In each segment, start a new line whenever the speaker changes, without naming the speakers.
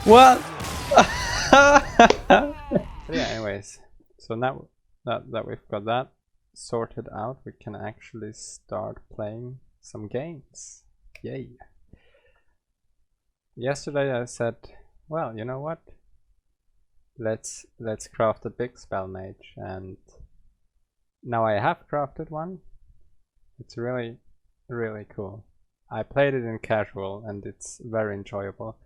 What? But yeah, anyways, so now that we've got that sorted out, we can actually start playing some games. Yay! Yesterday I said, well, you know what? Let's craft a big spell mage, and now I have crafted one. It's really cool. I played it in casual and it's very enjoyable.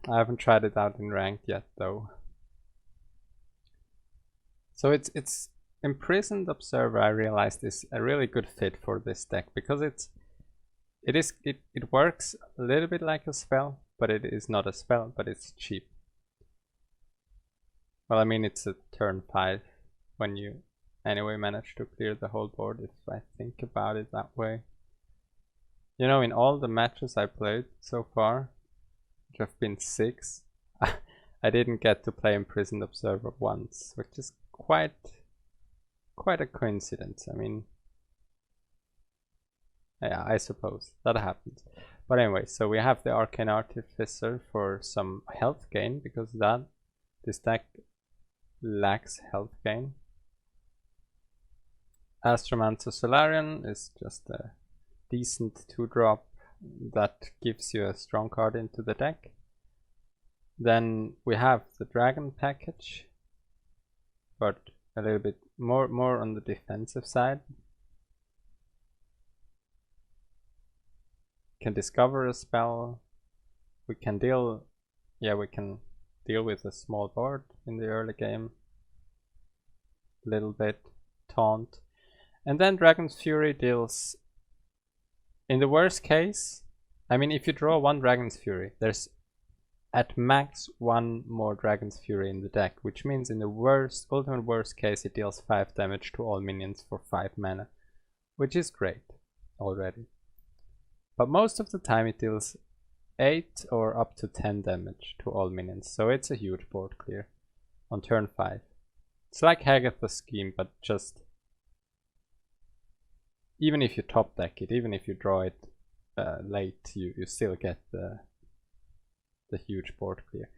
I haven't tried it out in ranked yet though. So it's Imprisoned Observer, I realized, is a really good fit for this deck because it works a little bit like a spell, but it is not a spell, but it's cheap. Well, I mean, it's a turn 5 when you anyway manage to clear the whole board, if I think about it that way. You know, in all the matches I played so far, which have been 6, I didn't get to play Imprisoned Observer once, which is quite a coincidence. I mean, yeah, I suppose that happens. But anyway, so we have the Arcane Artificer for some health gain, because this deck lacks health gain. Astromancer Solarian is just a decent 2-drop that gives you a strong card into the deck. Then we have the Dragon package, but a little bit more on the defensive side. Can discover a spell. We can deal with a small board in the early game. Little bit taunt. And then Dragon's Fury deals, in the worst case, I mean, if you draw 1 Dragon's Fury, there's at max 1 more Dragon's Fury in the deck, which means in the ultimate worst case, it deals 5 damage to all minions for 5 mana, which is great already. But most of the time it deals 8 or up to 10 damage to all minions, so it's a huge board clear on turn 5. It's like Hagatha's Scheme, but just even if you top deck it, even if you draw it late, you still get the huge board clear.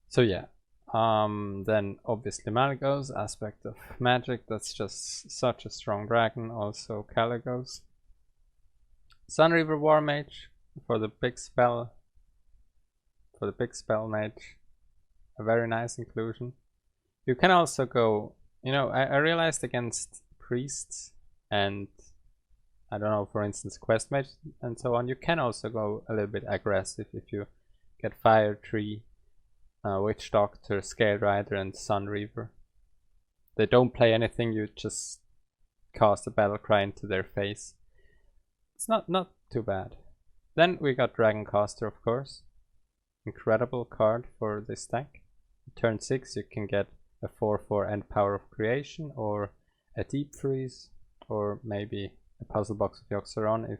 So yeah, then obviously Malygos, Aspect of Magic, that's just such a strong dragon. Also Caligos. Sunreaver War Mage for the big spell mage, a very nice inclusion. You can also go, you know, I realized against priests and, I don't know, for instance, quest mage and so on, you can also go a little bit aggressive if you get Fire Tree, Witch Doctor, Scale Rider, and Sunreaver. They don't play anything, you just cast a battle cry into their face. It's not too bad. Then we got Dragoncaster, of course. Incredible card for this deck. Turn 6 you can get a 4/4 End Power of Creation, or a Deep Freeze, or maybe a Puzzle Box of Yogg-Saron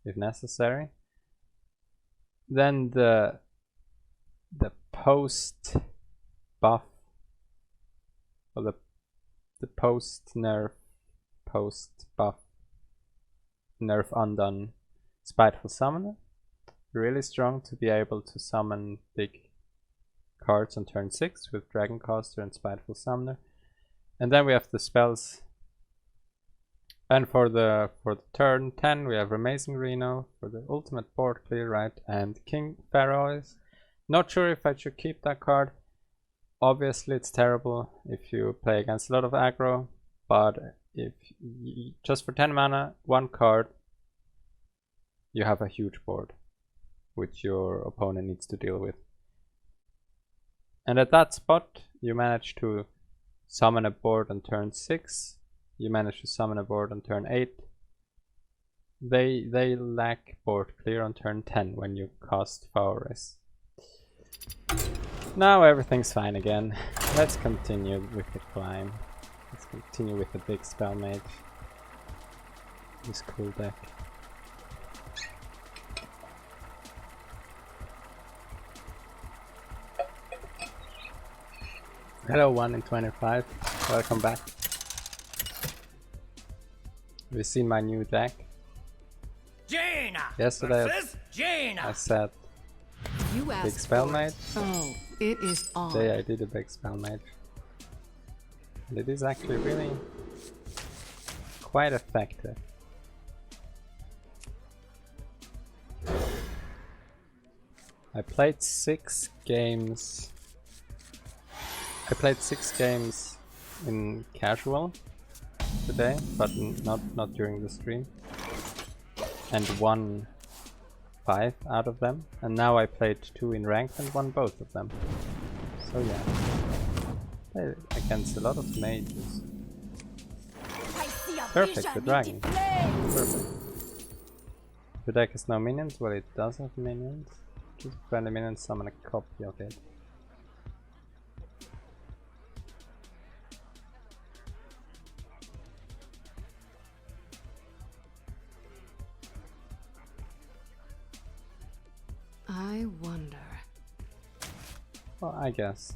if necessary. Then the post buff, or the post nerf, post buff nerf undone Spiteful Summoner. Really strong to be able to summon big cards on turn 6 with Dragoncaster and Spiteful Summoner. And then we have the spells. And for the turn 10 we have Amazing Reno for the ultimate board clear, right? And King Pharaohs. Not sure if I should keep that card. Obviously it's terrible if you play against a lot of aggro, but if just for 10 mana, 1 card, you have a huge board which your opponent needs to deal with. And at that spot you manage to summon a board on turn 6. You manage to summon a board on turn 8. They lack board clear on turn 10 when you cast Pharaohs. Now everything's fine again. Let's continue with the climb. Let's continue with the big spell mage. This cool deck. Hello 1 in 25. Welcome back. Have you seen my new deck? Yesterday I said big spell mage.
Oh, it is on.
Today I did a big spell mage. And it is actually really quite effective. I played 6 games. I played 6 games in casual today, but not during the stream, and won 5 out of them. And now I played 2 in ranked and won both of them. So yeah, played against a lot of mages. Perfect, the dragon. Perfect. The deck has no minions. Well, it does have minions. Just friendly minions, summon a copy of it.
I wonder.
Well, I guess.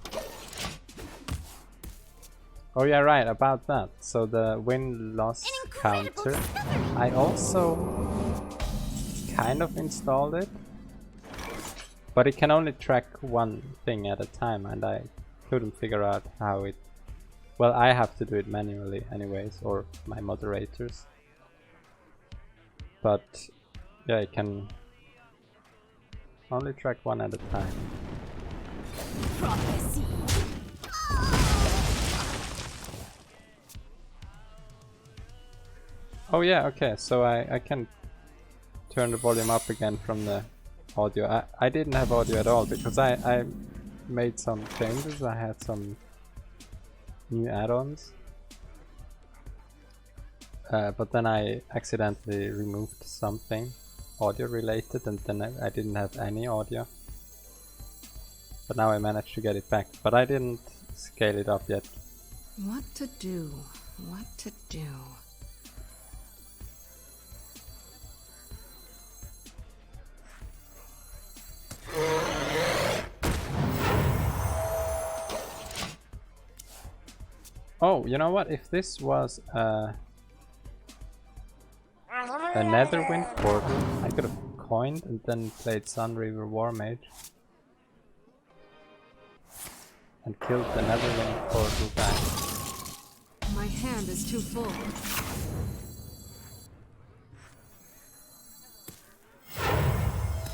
Oh yeah, right, about that. So the win-loss counter, I also kind of installed it, but it can only track one thing at a time, and I couldn't figure out how it... Well, I have to do it manually anyways, or my moderators. But yeah, it can only track one at a time.
Prophecy.
Oh yeah, okay, so I can turn the volume up again from the audio. I didn't have audio at all because I made some changes. I had some new add-ons, but then I accidentally removed something audio related, and then I didn't have any audio. But now I managed to get it back, but I didn't scale it up yet.
What to do? What to do?
Oh, you know what? If this was a Netherwind portal, I could have coined and then played Sun River War Mage and killed the Netherwind portal guy.
My hand is too full.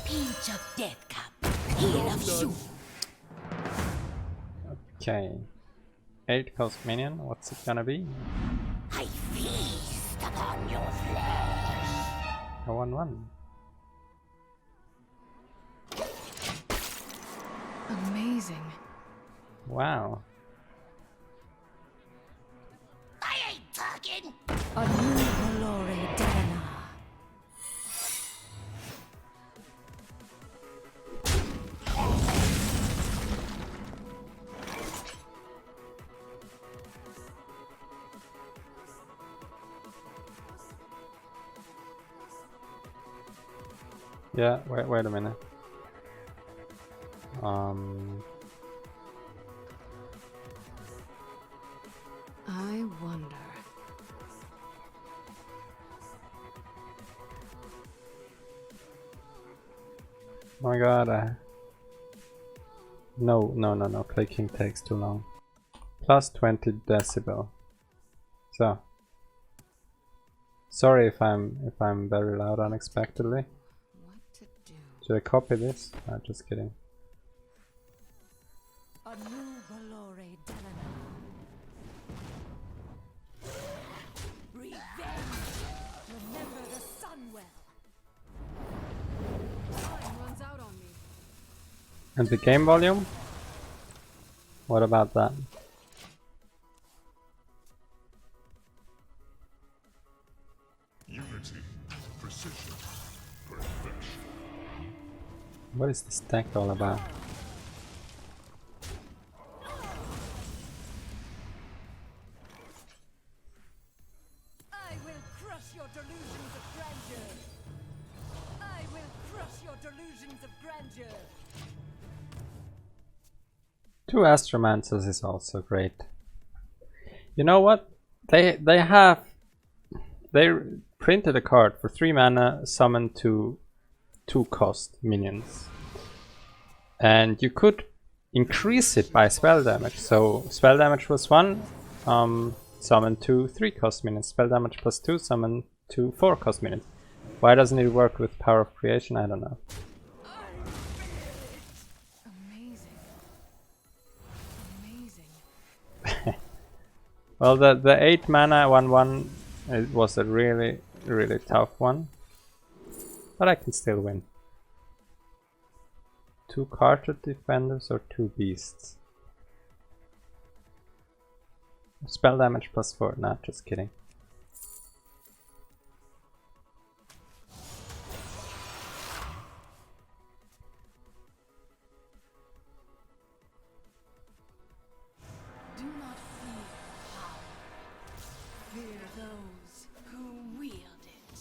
Pinch of death cup. Heel of shoe.
Okay. 8 cost minion, what's it gonna be?
I feast upon your flesh.
A 1/1.
Amazing.
Wow.
I ain't talking.
A new Valore Delana.
Yeah, wait a minute.
I wonder.
Oh my god, no, clicking takes too long. Plus 20 decibel. So, sorry if I'm very loud unexpectedly.
What to do?
Should I copy this? No, just kidding.
A new Valore Delana.
Revenge. Remember the sun well.
Time runs out on me.
And the game volume? What about that?
Unity, precision, perfection.
What is this deck all about?
I will crush your delusions of grandeur. I will crush your delusions of grandeur.
2 Astromancers is also great. You know what? They printed a card for 3 mana, summon 2 cost minions. And you could increase it by spell damage. So spell damage was 1, summon 2 3 cost minions. Spell damage plus 2, summon 2 4 cost minions. Why doesn't it work with Power of Creation? I don't know.
Amazing. Amazing.
Well, the 8 mana 1/1, it was a really tough one, but I can still win. 2 cartridge defenders or 2 beasts. Spell damage plus 4. Nah, just kidding.
Do not fear power. Fear those who wield it.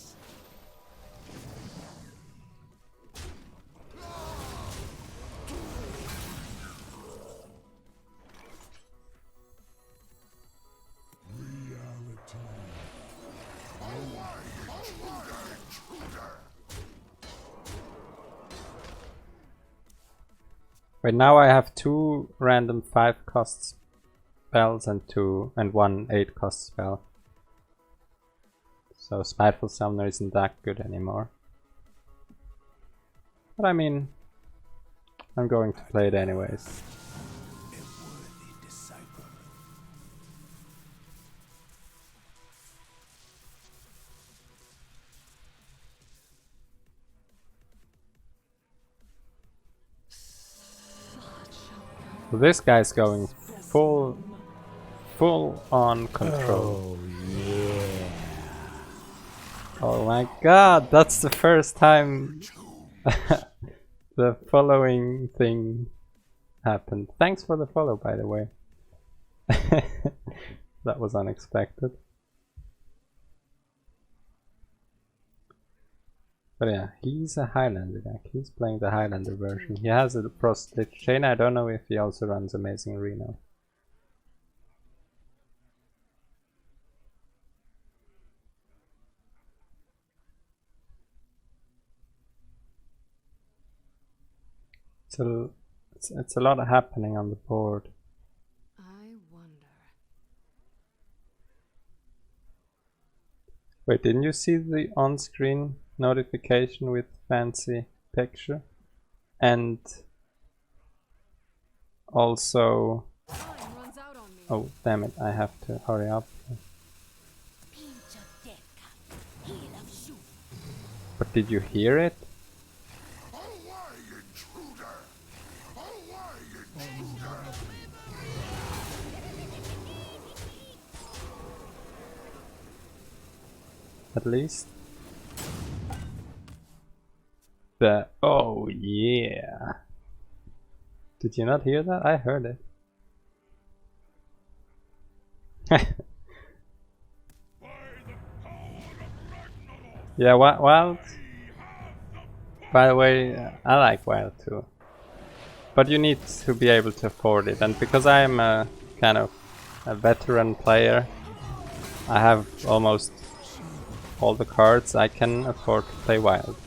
Wait, now I have 2 random 5 cost spells and 1 8 cost spell. So Spiteful Summoner isn't that good anymore. But I mean, I'm going to play it anyways. So this guy's going full on control.
Oh yeah.
Oh my god, that's the first time the following thing happened. Thanks for the follow, by the way. That was unexpected. But yeah, he's a Highlander deck. He's playing the Highlander version. He has a Prostate Chain. I don't know if he also runs Amazing Reno. It's a lot happening on the board.
I wonder.
Wait, didn't you see the on-screen notification with fancy picture? And also...
Time runs out on me.
Oh, damn it, I have to hurry up. But did you hear it? At least. Oh yeah. Did you not hear that? I heard it. Yeah, Wild. By the way, I like Wild too. But you need to be able to afford it, and because I am a kind of a veteran player, I have almost all the cards, I can afford to play Wild.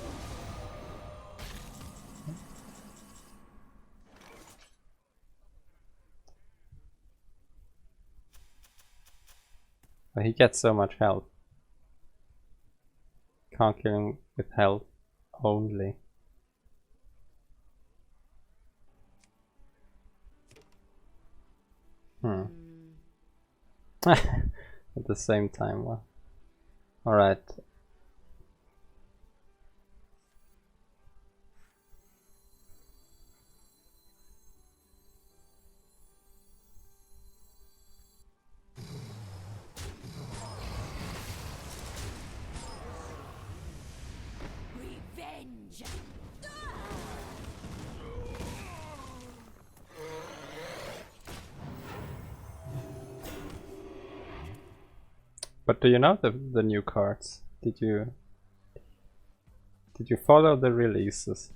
But he gets so much health. Can't kill him with health only. At the same time, well. Alright.
Revenge.
But do you know the new cards? Did you follow the releases?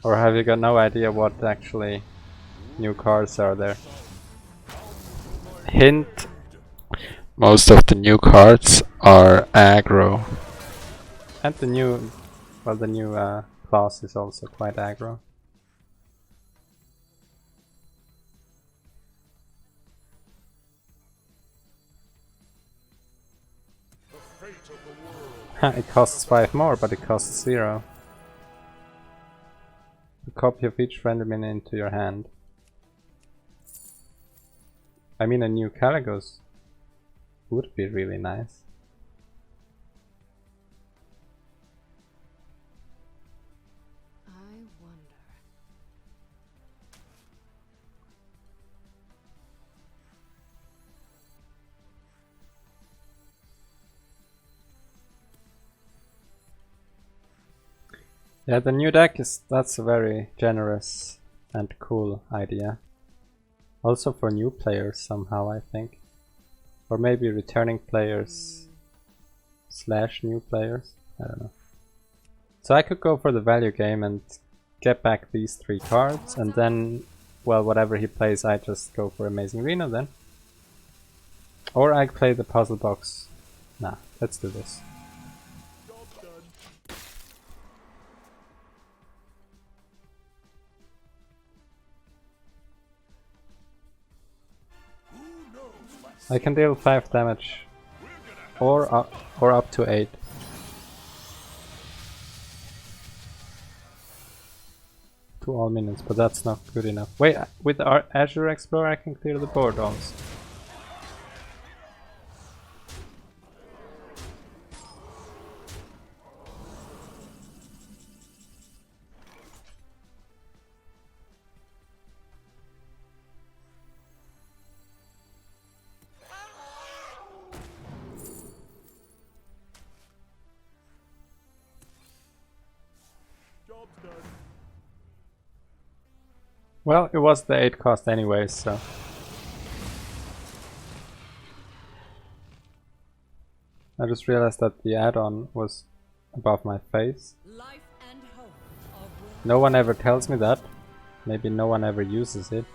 Or have you got no idea what actually new cards are there? Hint,
most of the new cards are aggro.
And the new, well, the new class is also quite aggro.
The fate of the world.
It costs 5 more, but it costs 0. A copy of each random minion into your hand. I mean, a new Caligos would be really nice.
I wonder.
Yeah, the new deck that's a very generous and cool idea. Also for new players somehow, I think. Or maybe returning players / new players. I don't know. So I could go for the value game and get back these 3 cards, and then, well, whatever he plays, I just go for Amazing Reno then. Or I play the puzzle box. Nah, let's do this.
Job done. Who knows what's
I can deal 5 damage,
we're gonna
or up to 8. To all minions, but that's not good enough. Wait, with our Azure Explorer I can clear the board also.
job's done.
Well, it was the 8 cost anyways, so. I just realized that the add-on was above my face.
Life and hope are
No one ever tells me that. Maybe no one ever uses it.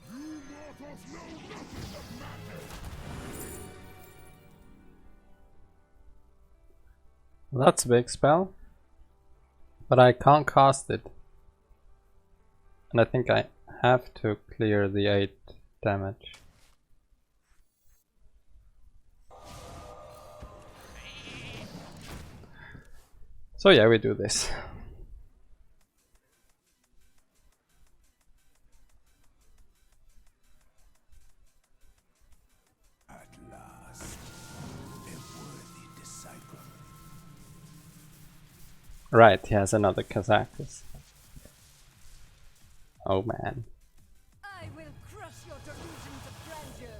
You mortals know nothing of magic.
Well, that's a big spell. But I can't cast it. And I think I have to clear the 8 damage. So yeah, we do this.
At last, a worthy disciple.
Right, he has another Kazakus. Oh man.
I will crush your delusions of grandeur.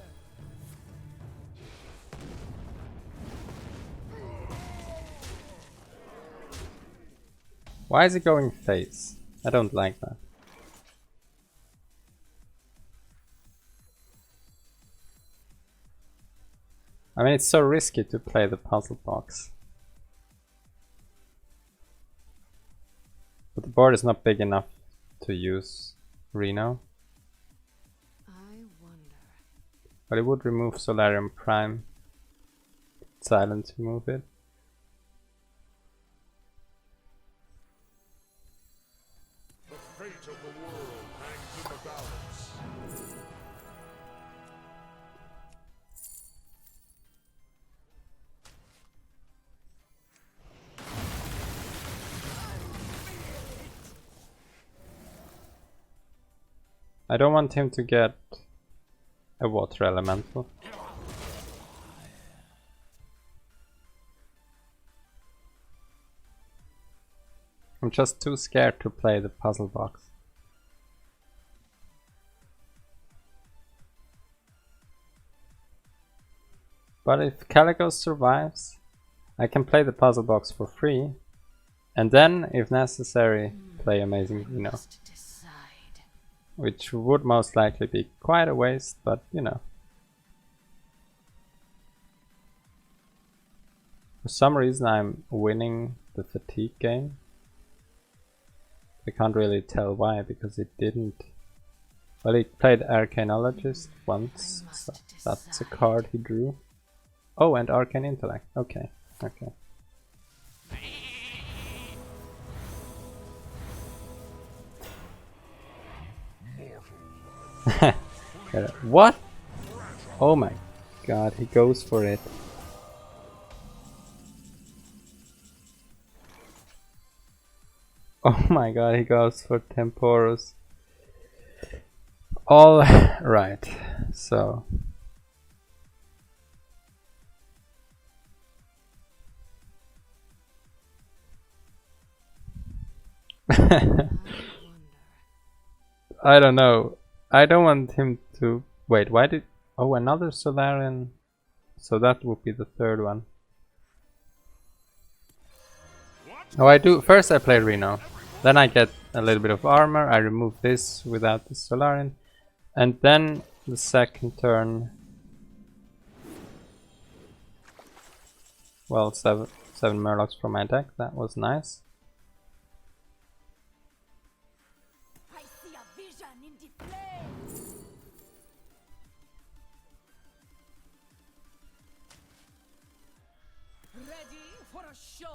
Why is he going face? I don't like that. I mean, it's so risky to play the puzzle box. But the board is not big enough to use Reno.
I wonder.
But it would remove Solarium Prime. Silent to move it.
The fate of the world hangs in the balance.
I don't want him to get a water elemental. I'm just too scared to play the puzzle box. But if Caligos survives, I can play the puzzle box for free And then, if necessary, play Amazing Reno.
Must decide.
Which would most likely be quite a waste, but you know. For some reason I'm winning the fatigue game. I can't really tell why, because it didn't. Well, he played Arcanologist once, so that's a card he drew. Oh, and Arcane Intellect. Okay, okay. What? Oh my god, he goes for it. Oh my god, he goes for Temporus. All right, so. I don't know. I don't want him to... Wait, why did... Oh, another Solarian. So that would be the third one. Oh, I do... First I play Reno. Then I get a little bit of armor. I remove this without the Solarian. And then the second turn... Well, seven Murlocs from my deck. That was nice.
I see a vision in the flames. Ready for a show?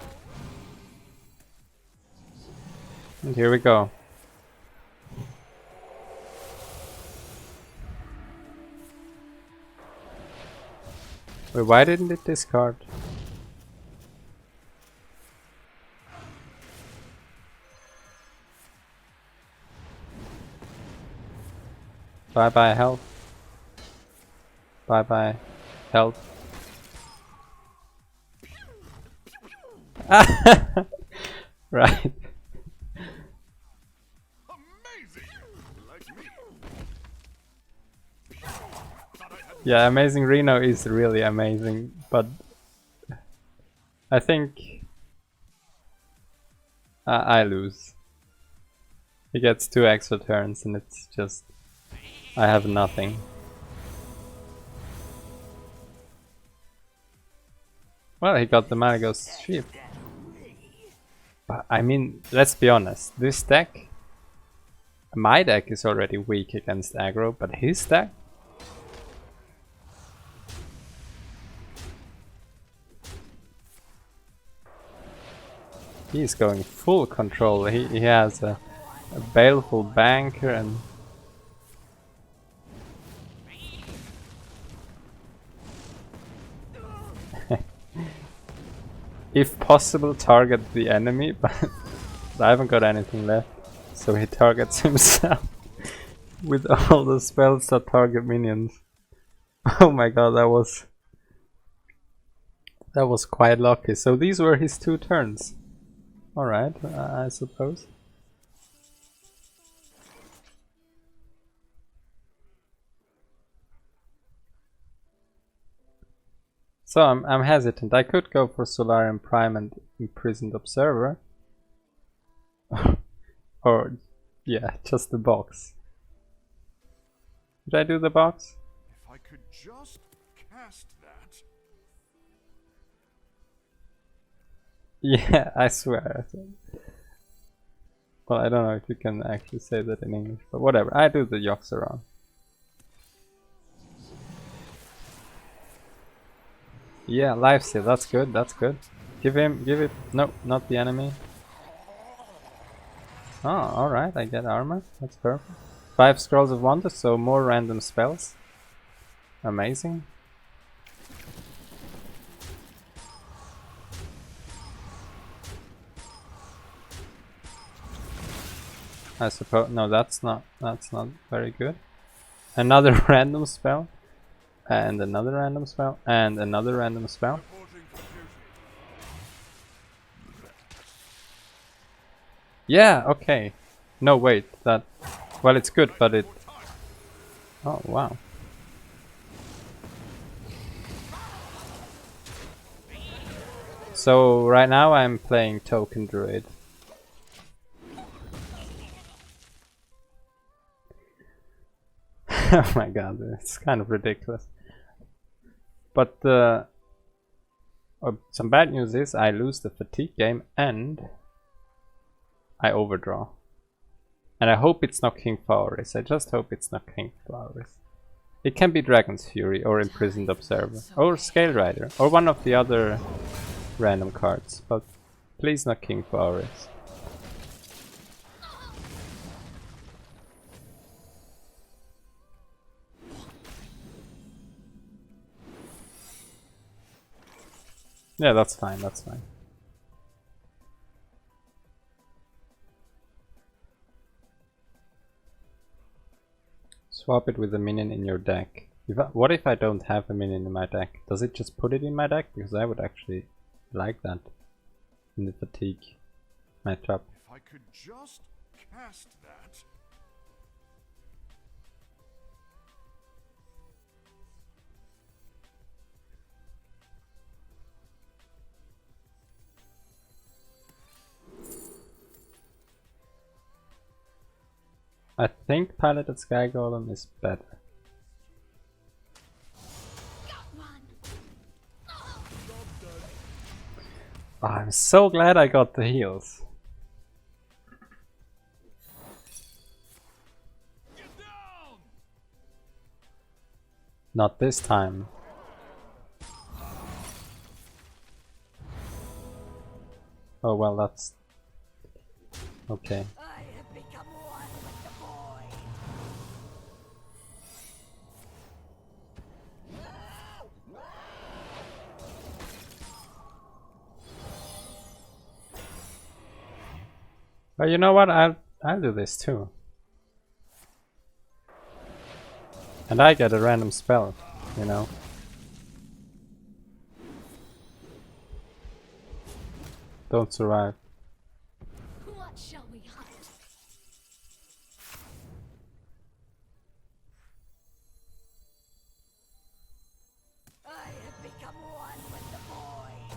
And here we go. Wait, why didn't it discard? Bye bye health. Bye bye health. Right.
Amazing! Like me.
Yeah, Amazing Reno is really amazing, but I think I lose. He gets 2 extra turns and it's just... I have nothing. Well, he got the Malagos sheep. But I mean, let's be honest, this deck... My deck is already weak against aggro, but his deck? He's going full control. He has a baleful banker and... If possible, target the enemy, but I haven't got anything left, so he targets himself with all the spells that target minions. Oh my god, that was quite lucky. So these were his 2 turns. Alright, I suppose. So I'm hesitant. I could go for Solarian Prime and Imprisoned Observer. Or, yeah, just the box. Did I do the box?
If I could just cast that.
Yeah, I swear. Well, I don't know if you can actually say that in English, but whatever. I do the Yoxaron. Yeah, lifesteal, that's good, that's good. Give it, no, not the enemy. Oh, alright, I get armor, that's perfect. 5 Scrolls of Wonder, so more random spells. Amazing. I suppose, no, that's not very good. Another random spell. And another random spell, and another random spell. Yeah, okay. No, wait, that... Well, it's good, but it... Oh, wow. So, right now I'm playing Token Druid. Oh my god, it's kind of ridiculous. But some bad news is I lose the fatigue game and I overdraw. And I hope it's not King Flowers. I just hope it's not King Flowers. It can be Dragon's Fury or Imprisoned Observer or Scale Rider or one of the other random cards, but please not King Flowers. Yeah, that's fine, that's fine. Swap it with a minion in your deck. What if I don't have a minion in my deck? Does it just put it in my deck? Because I would actually like that in the fatigue matchup.
If I could just cast that.
I think Piloted Sky Golem is better. Oh, I'm so glad I got the heals. Not this time. Oh well, that's okay.
I have become one with the void.
But you know what? I'll do this too. And I get a random spell, you know. Don't survive.
What shall we hunt? I have become one with the void.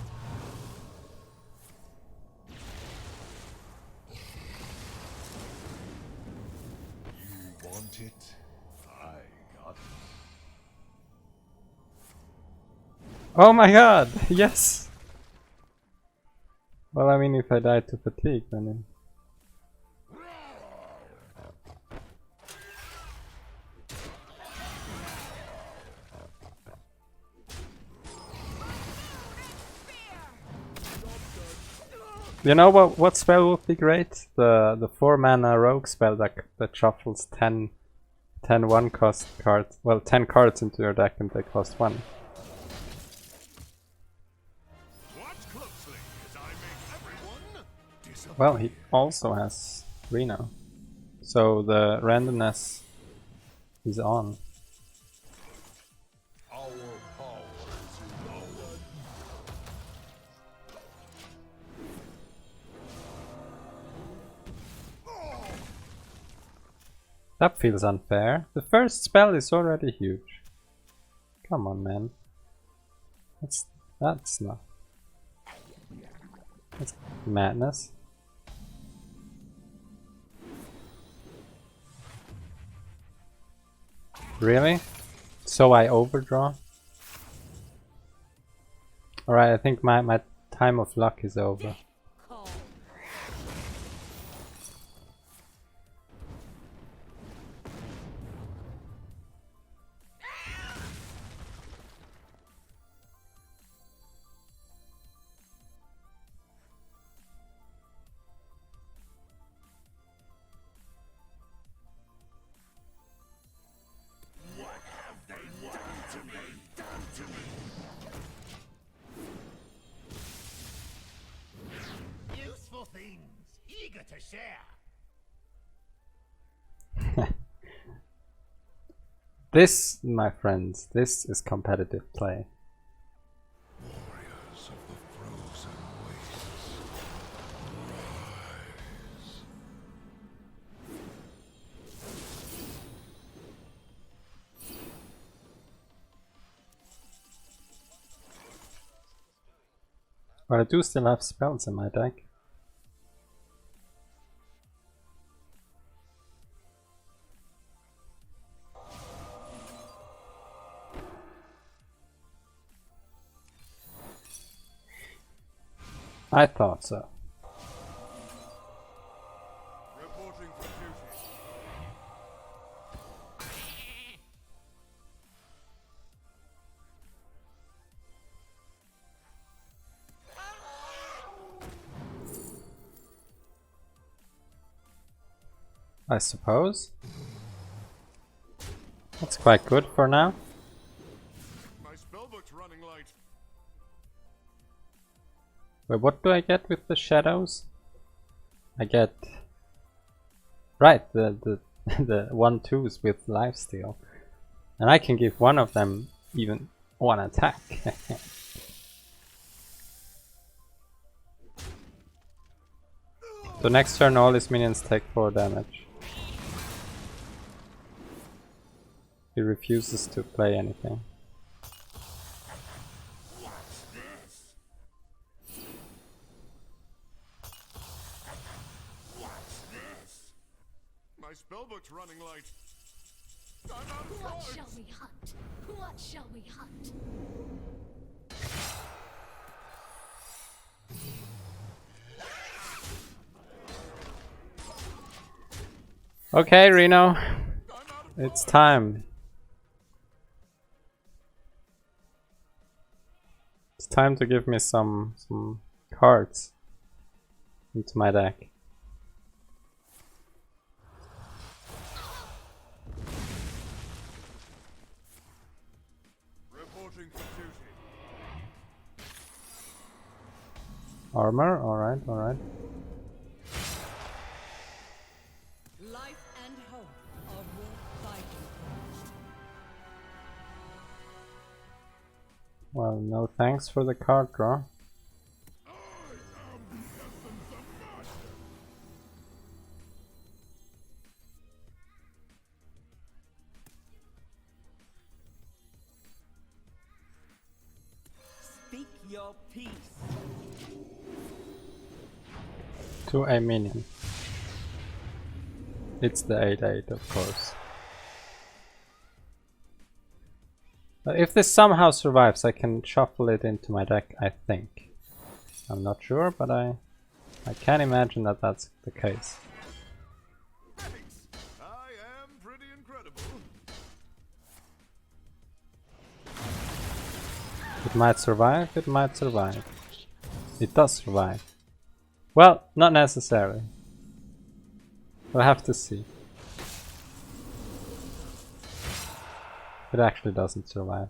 You want it? I got it.
Oh my god! Yes! Well, I mean, if I die to fatigue, then... You know what spell would be great? The 4 mana rogue spell that shuffles 10 1 cost cards. Well, 10 cards into your deck and they cost 1.
Watch closely as I make everyone disappear.
Well, he also has Reno. So the randomness is on.
Our power is in our
That feels unfair. The first spell is already huge. Come on, man. That's not... That's madness. Really? So I overdraw? Alright, I think my time of luck is over.
Call.
Useful things, eager to share.
This, my friends, this is competitive play.
warriors of the frozen wastes.
But I do still have spells in my deck. I thought so.
Reporting for duty.
I suppose. That's quite good for now.
My spellbook's running light.
Wait, what do I get with the shadows? I get... Right, the 1/2s with lifesteal. And I can give one of them even one attack. So next turn all his minions take 4 damage. He refuses to play anything.
My spellbook's running light. I'm out of
What
cards.
shall we hunt? What shall we hunt?
Okay, Reno. It's time. It's time to give me some cards into my deck.
Reporting for duty.
Armor, alright, alright.
Life and hope are worth fighting for.
Well, no thanks for the card draw.
Speak your peace.
To a minion. It's the 8/8, of course. But if this somehow survives, I can shuffle it into my deck, I think. I'm not sure, but I can imagine that that's the case.
Thanks. I am pretty incredible.
It might survive, it might survive. It does survive. Well, not necessarily. We'll have to see. It actually doesn't survive.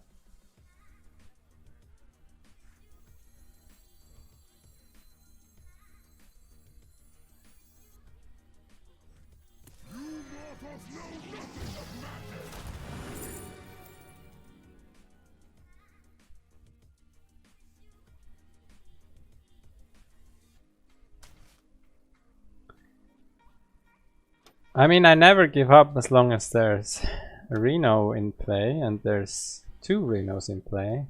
I mean, I never give up as long as there's a Reno in play, and there's 2 Renos in play.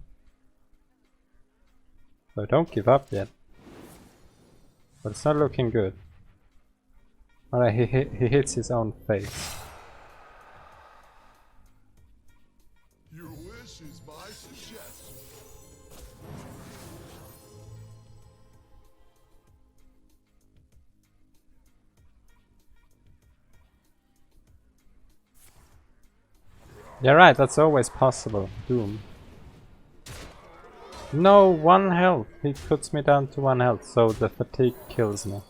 So don't give up yet. But it's not looking good. Alright, he hits his own face.
Your wish is my suggestion.
Yeah, right, that's always possible. Doom. No, 1 health. He puts me down to 1 health, so the fatigue kills me.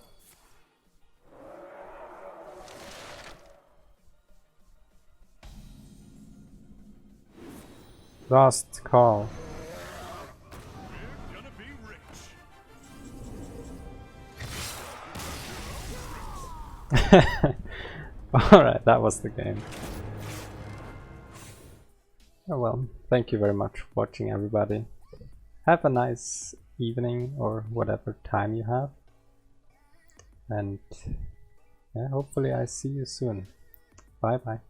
Last call.
We're gonna be rich.
Alright, that was the game. Oh well, thank you very much for watching, everybody. Have a nice evening or whatever time you have. And yeah, hopefully I see you soon. Bye bye.